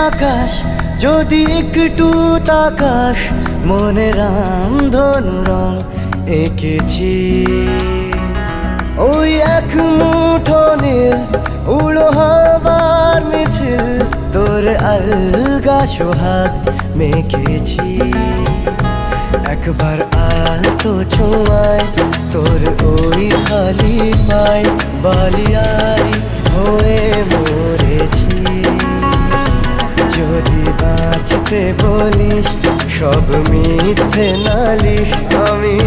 আকাশ যদি একটু তাকাস, মনে রামধনু রং এঁকেছি। ওই এক মুঠো নীল উড়ো হবার মিছিল, তোর আলগা সোহাগ মেখেছি। একবার আলতো ছোঁয়ায় তোর ওই খালি পায়, বালিয়ারি হয়ে মরেছি। যদি বাঁচতে বলিস সব মিথ্যে নালিশ, আমি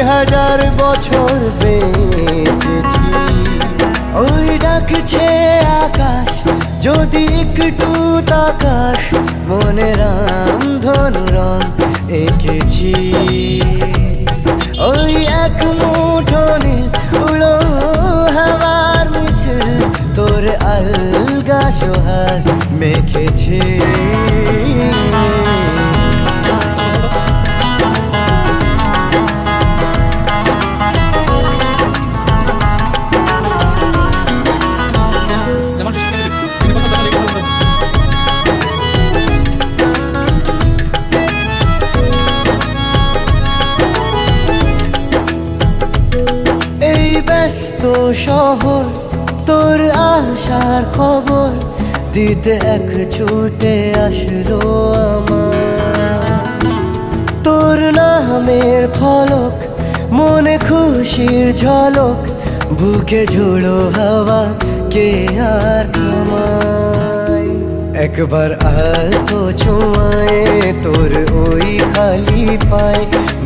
1000 বছর বেঁচেছি। ওই ডাকছে আকাশ যদি একটু তাকাস, মনে রামধনু রং এঁকেছি। ওই এক মুঠো নীল উড়ো হাওয়ার মিছিল, তোর আলগা সোহাগ মেখেছি। এই ব্যস্ত শহর তোর আসার খবর দিতে এক ছুটে আসলো আমার। তোর নামের ফলক মনে খুশির ঝলক, বুকে ঝোড়ো হাওয়া কে আর থামায়। একবার আলতো ছোঁয়ায় তোর ওই খালি পায়,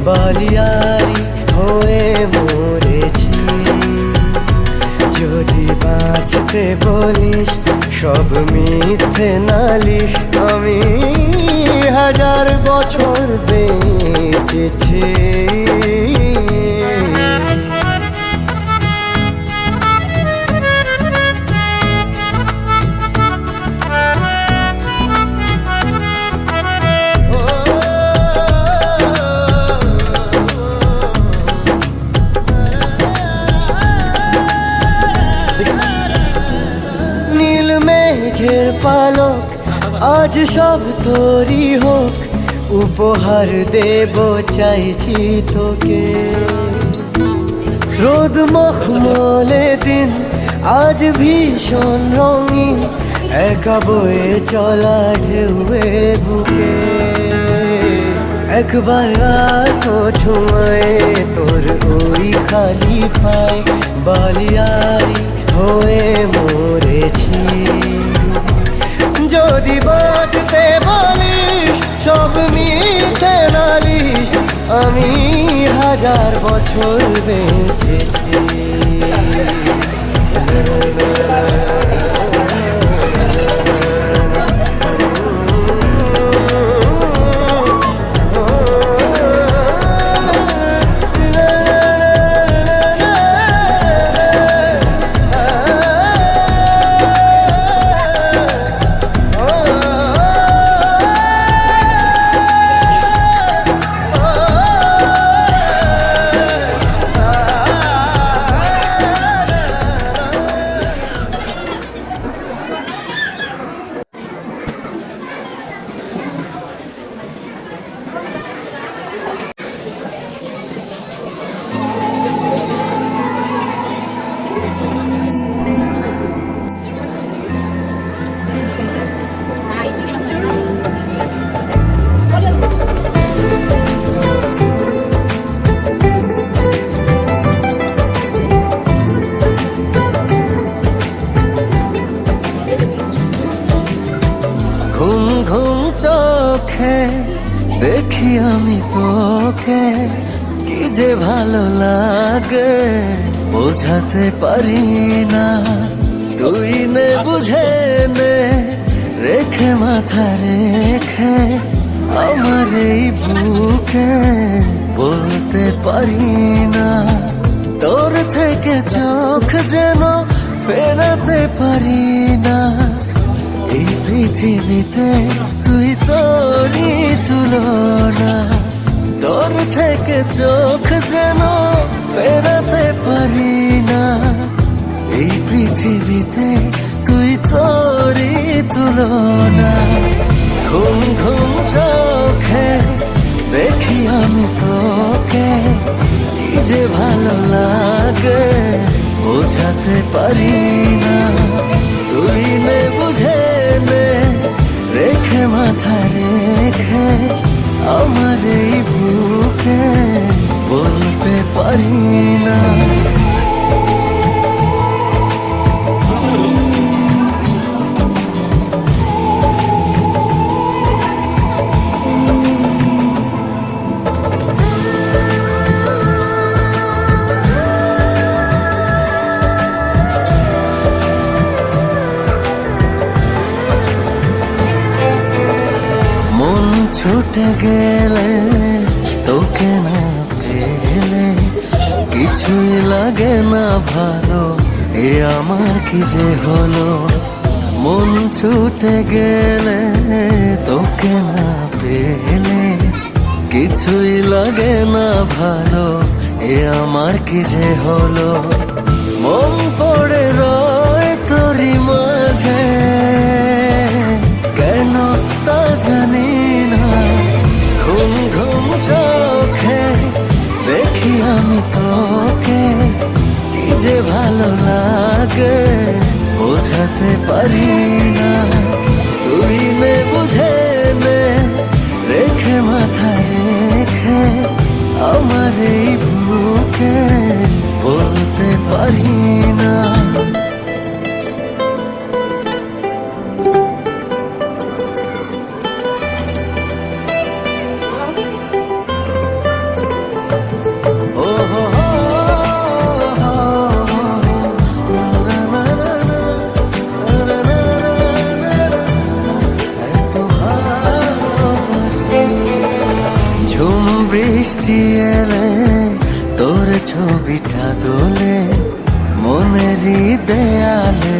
বালিয়ারি হয়ে মরেছি। যদি বাঁচতে বলিস সব মিথ্যে নালিশ, আমি 1000 বছর বেঁচেছি। নীল মেঘের পালক আজ সব তোরই হোক, উপহার দেব চাইছি তোকে। রোদ মখমলে দিন আজ ভীষণ রঙিন, একা বয়ে চলা ঢেউয়ে বুকে। একবার তো ছোঁয়ায় তোর ওই খালি পায়, বালিয়ারি হয়ে মরেছি। যদি বাঁচতে বলিস সব মিথ্যে নালিশ, আমি 1000 বছর বেঁচেছি। ঘুম ঘুম চোখে দেখি আমি তোকে, কি যে ভালো লাগে বোঝাতে পারি না। তুই নে বুঝে নে রেখে মাথা রেখে আমার এই বুকে, বলতে পারি না। তোর থেকে চোখ যেন ফেরাতে পারি না। এই পৃথিবীতে তুই তোরই তুলনা, তোর থেকে চোখ যেন ফেরাতে পারি না। এই পৃথিবীতে তুই তোরই তুলনা। ঘুম ঘুম চোখে দেখি আমি তোকে, কি যে ভালো লাগে বোঝাতে পারি না। তুই নে বুঝে নে, রেখে মাথায় রেখে আমার এই বুকে বলতে পারি না। ছুটে গেলে তোকে না পেলে কিছুই লাগে না ভালো, এ আমার কি যে হলো। মন ছুটে গেলে তোকে না পেলে কিছুই লাগে না ভালো, এ আমার কি যে হলো। মন পড়ে রয় তোরি মাঝে, কেন তা জানি না। ঘুম ঘুম চোখে দেখি আমি তোকে, কি যে ভালো লাগে বোঝাতে পারি না। তুই নে বুঝে নে, রেখে মাথায় রেখে আমার এই বুকে বলতে পারি না। ঝুম বৃষ্টি এলে তোর ছবিটা তোলে মনেরই দেয়ালে,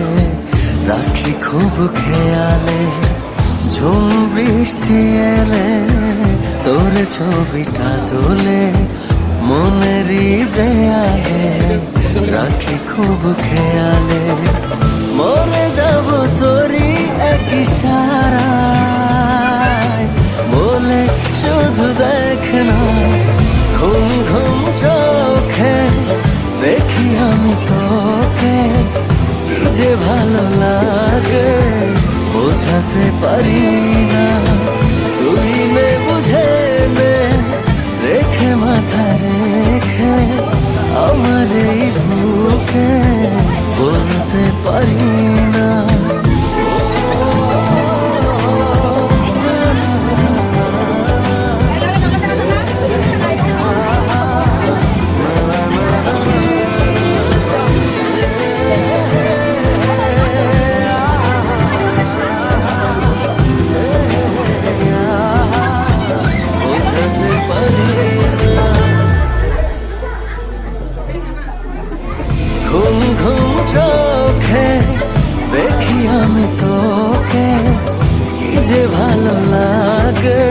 রাখি খুব খেয়ালে। ঝুম বৃষ্টি এলে তোর ছবিটা তোলে মনেরই দেয়ালে, রাখি খুব খেয়ালে। মরে যাব তোরই এক ইশারায় বলে শুধু দেখ না। ঘুম ঘুম চোখে দেখি আমি তোকে, কি যে ভালো লাগে বোঝাতে পারি না। তুই নে বুঝে নে, রেখে মাথায় রেখে আমার এই বুকে বলতে পারি না। ঘুম ঘুম চোখে দেখি আমি তোকে, কি যে ভালো লাগে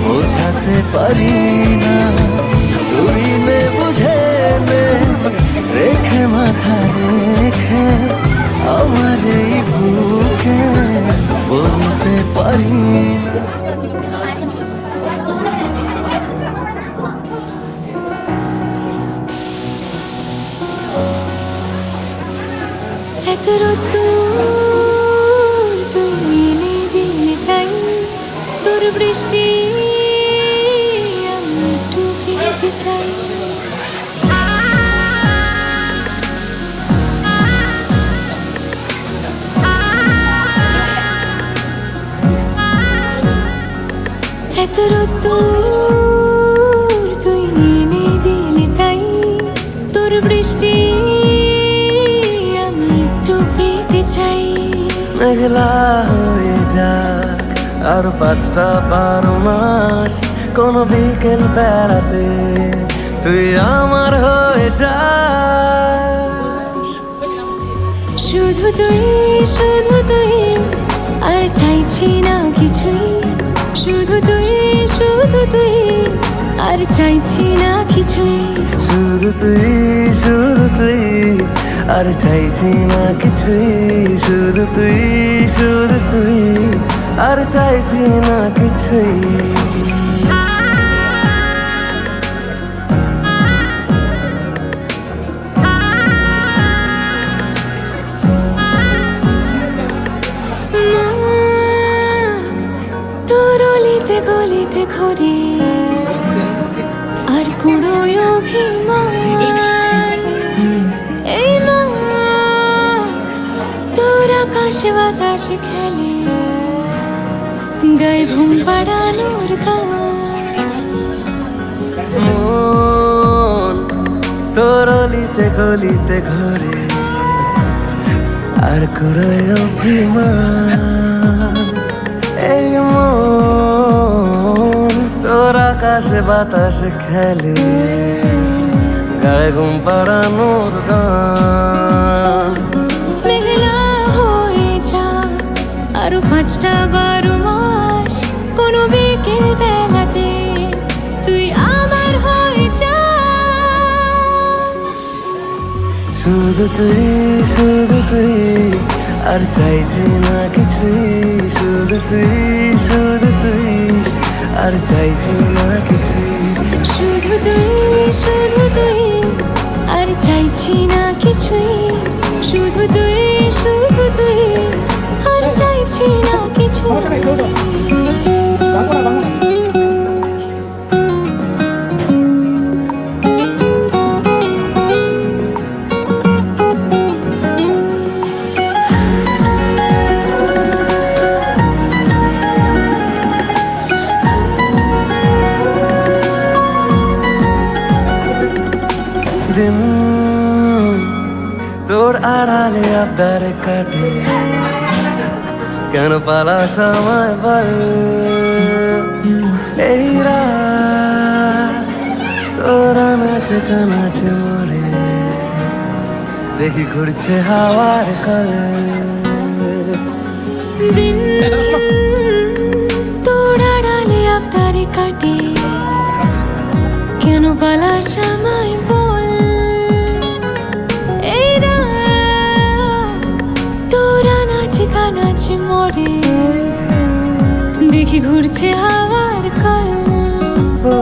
বোঝাতে পারি না। তুই নে বুঝে নে, রেখে মাথায় রেখে আমার এই বুকে বলতে পারি না। এত রোদ্দুর তুই এনে দিলে তাই, তোর বৃষ্টি আমি একটু পেতে চাই। এত রোদ্দুর তুই এনে দিলে তাই, তোর বৃষ্টি চাই। মেঘলা হয়ে যাক আর 5টা-12 মাস, কোন বিকেল বেড়াতে তুই আমার হয়ে যাস। শুধু তুই আর চাইছি না কিছুই। শুধু তুই আর চাইছি না কিছুই। শুধু তুই আর চাইছি না কিছুই, শুধু তুই, শুধু তুই, আর চাইছি না কিছুই। তোর অলিতে গলিতে ঘরে আর কুড়োয় অভিমান, এই মন তোর আকাশে বাতাসে খেলে, গায়ে ঘুম পাড়ানোর গান। মন তোর অলিতে গলিতে ঘরে আর কুড়োয় অভিমান, এই মন তোর আকাশে বাতাসে খেলে, গায়ে ঘুম পাড়ানোর গান। মেঘলা হয়ে যা আরো 5টা-12 মাস, কোনো বিকেল বেলাতে তুই আমার হয়ে যাস। শুধু তুই, শুধু তুই, আর চাইছি না কিছুই, শুধু তুই, শুধু তুই, আর চাইছি না কিছুই। শুধু তুই, শুধু তুই, আর চাইছি না কিছুই। শুধু তুই, শুধু তুই, আর চাইছি না কিছুই। দিন তোর আড়ালে আবদারে কাটে, কেন পালাস আমায় বল। এই রাত তোর আনাচে কানাচে মরে, দেখি ঘুরছে হাওয়ার কল। দিন তোর আড়ালে আবদারে কাটে, কেন পালাস আমায় বল। এই রাত তোর আনাচে কানাচে মরে, দেখি ঘুরছে হাওয়ার কল। ও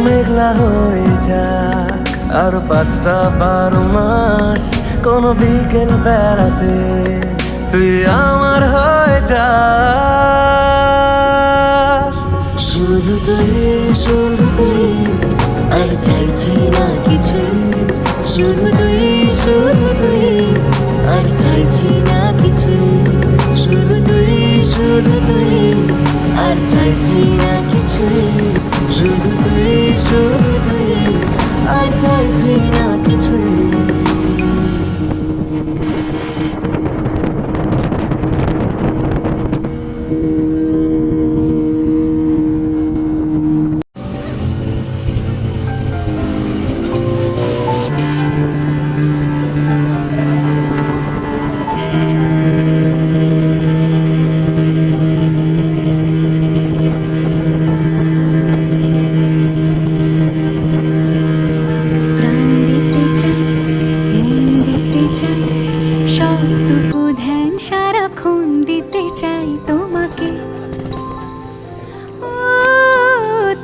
মেঘলা হয়ে যাক আর 5টা-12 মাস, কোনো বিকেল বেড়াতে তুই আমার হয়ে যাস। শুধু তুই, শুধু তুই, আর চাইছি না কিছুই। শুধু তুই, শুধু তুই, আর চাইছি না কিছুই। শুধু তুই, শুধু তুই, আর চাইছি না কিছুই। শুধু তুই, শুধু তুই, আর চাইছি না কিছুই। প্রাণ দিতে চাই, মন দিতে চাই, সবটুকু ধ্যান সারাক্ষণ দিতে চাই তোমাকে, ও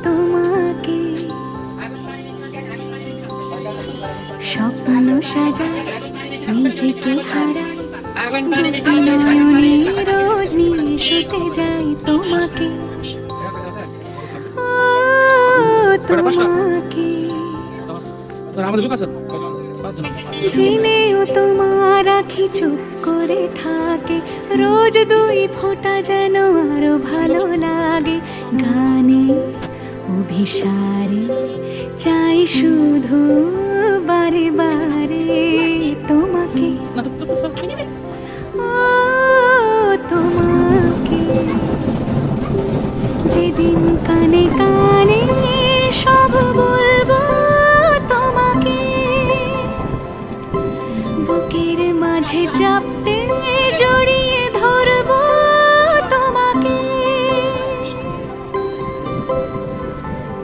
তোমাকে। স্বপ্ন সাজাই, নিজেকে হারাই, দুটি নয়নে রোজ নিয়ে শুতে যাই তোমাকে, ও তোমাকে। জেনেও তোমার আখি চুপ করে থাকে, রোজ 2 ফোঁটা যেন আরো ভালো লাগে। গানে অভিসারে চাই শুধু বারে বারে তোমাকে, ও তোমাকে। যেদিন কানে কানে সব বলবো তোমাকে, বুকের মাঝে চাপতে জড়িয়ে ধরবো তোমাকে।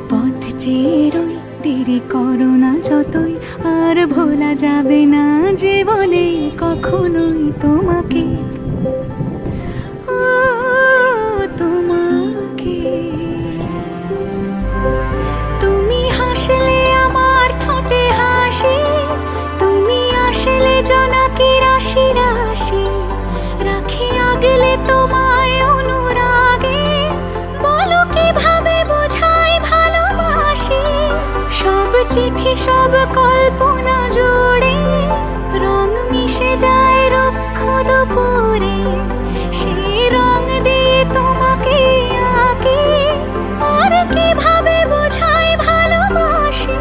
পথ চেয়ে রই, দেরি করো না যতই, আর ভোলা যাবে না জীবনে কখনোই তোমাকে, ও তোমাকে। তুমি হাসলে আমার ঠোঁটে হাসি, তুমি আসলে জোনাকি রাশি রাশি, রাখি আগলে তোমায় অনুরাগে, বলো কিভাবে বোঝাই ভালোবাসি। সব চিঠি সব কল্পনা জুড়ে রং মিশে যায় রুক্ষ দুপুরে, সেই রং দিয়ে তোমাকে আঁকি, আর কিভাবে বোঝাই ভালোবাসি।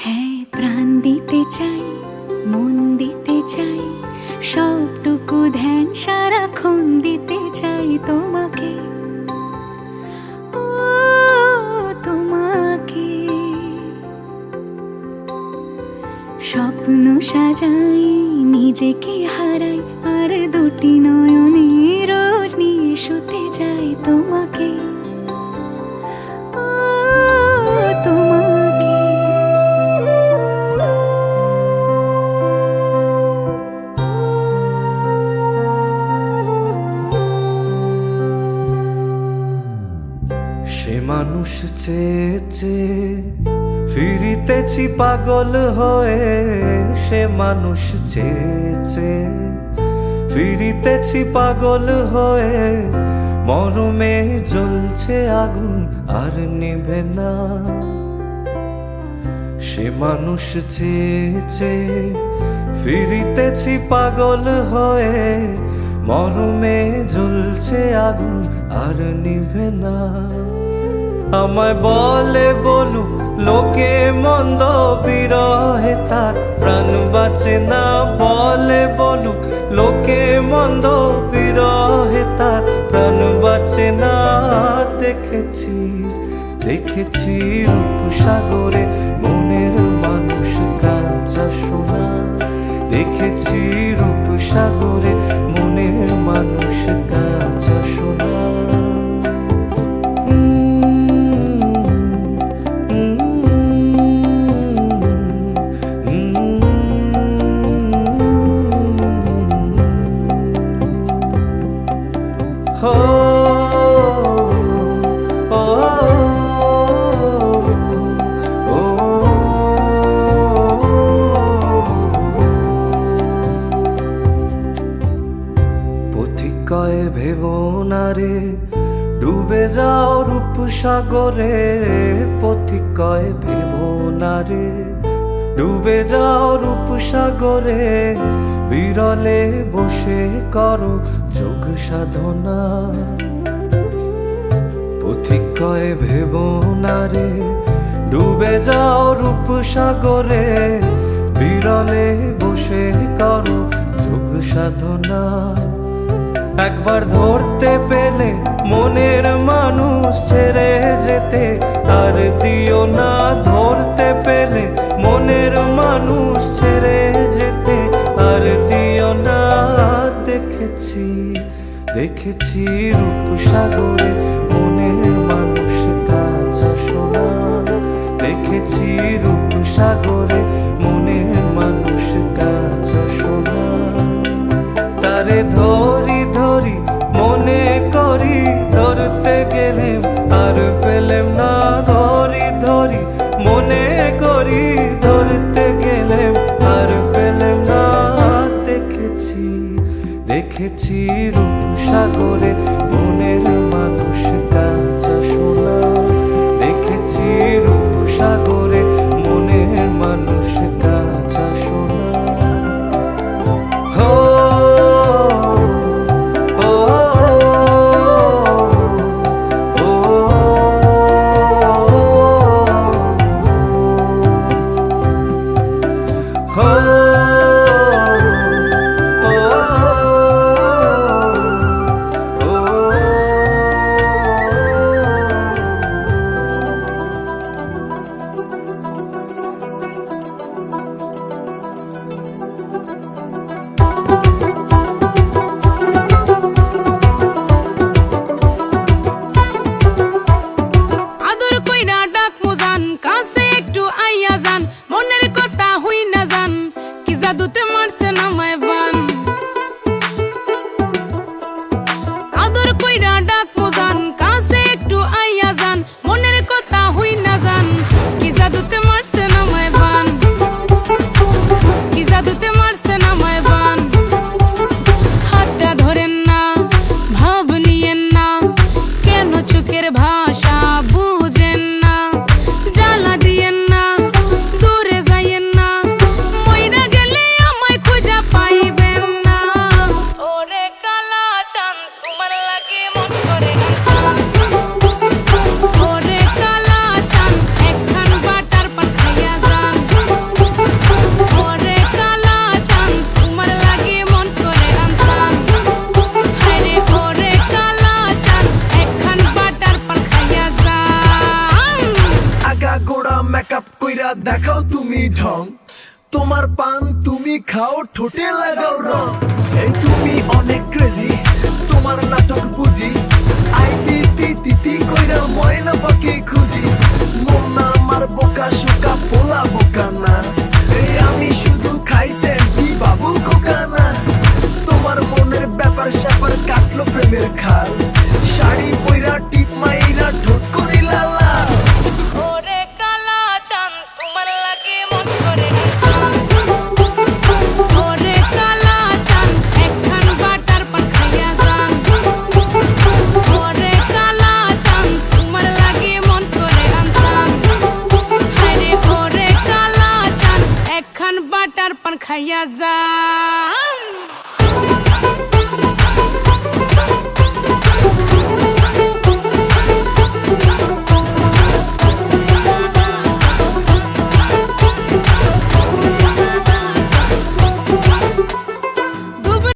হ্যাঁ, প্রাণ দিতে চাই, মন দিতে চাই, সবটুকু ধ্যান সারাক্ষণ দিতে চাই তোমাকে, ও তোমাকে। স্বপ্ন সাজাই, নিজেকে হারাই, আর দুটি নয়নে রোজ নিয়ে শুতে যাই তোমাকে, ও তোমাকে। সে মানুষ চেয়ে চেয়ে ফিরিতেছি পাগল হয়ে, সে মানুষ চেয়ে চেয়ে ফিরিতেছি পাগল হয়ে, মরমে জ্বলছে আগুন আর নিভে না। সে মানুষ চেয়ে চেয়ে ফিরিতেছি পাগল হয়ে, মরমে জ্বলছে আগুন আর নিভে না। আমায় বলে বলুক লোকে মন্দ, বিরহে তার প্রাণ বাঁচে না। বলে বলুক লোকে মন্দ, বিরহে তার প্রাণ বাঁচে না। দেখেছি দেখেছি রূপসাগরে মনের মানুষ কাঁচা সোনা, দেখেছি রূপসাগরে মনের মানুষ কাঁচা সোনা। পথিকয়ে ভেবো না রে ডুবে যাও রূপসাগরে, পথিকয়ে ভেবো না রে ডুবে যাও রূপসাগরে, বিরলে বসে করো যোগ সাধনা। পথিকয়ে ভেবো না রে ডুবে যাও রূপসাগরে, বিরলে বসে করো যোগ সাধনা। একবার ধরতে পেলে মনের মানুষ ছেড়ে যেতে আর দিও না, ধরতে পেলে মনের মানুষ ছেড়ে যেতে আর দিও না। দেখেছি দেখেছি রূপসাগরে মনের মানুষ কাঁচা সোনা, দেখেছি রূপসাগরে মনের মানুষ কাঁচা সোনা। তারে ধরি ধরি মনে করি, ধরতে গেলেম আর পেলেম না। ধরি ধরি মনে করি, ধরতে গেলেম আর পেলেম না। দেখেছি দেখেছি রূপসাগরে মনের মানুষ কাঁচা সোনা, দেখেছি রূপসাগরে মনের মানুষ কাঁচা সোনা। হো oh তোমার পান তুমি খাও ঠোঁটে লাগাও রং এই তুমি অনেক ক্রেজি তোমার নাটক বুঝি আই তিতি তিতি কইরা ময়না পাখি খুঁজি মন না আমার বোকা শোকা পোলা বোকা না এই আমি শুধু খাই সেন্টি বাবু খোকা না তোমার মনের ব্যাপার স্যাপার কাটলো প্রেমের খাল শাড়ি পইরা টিপ মাইরা ঠোঁট করিলা লাল ওরে কালা চাঁদ তোমার লাগে মন করে ওরে কালা চাঁদ একখান বাটার পান খাইয়া যান ওরে কালা চাঁদ তোমার লাগে মন করে আনচান হায়রে ওরে কালা চাঁদ একখান বাটার পান খাইয়া যান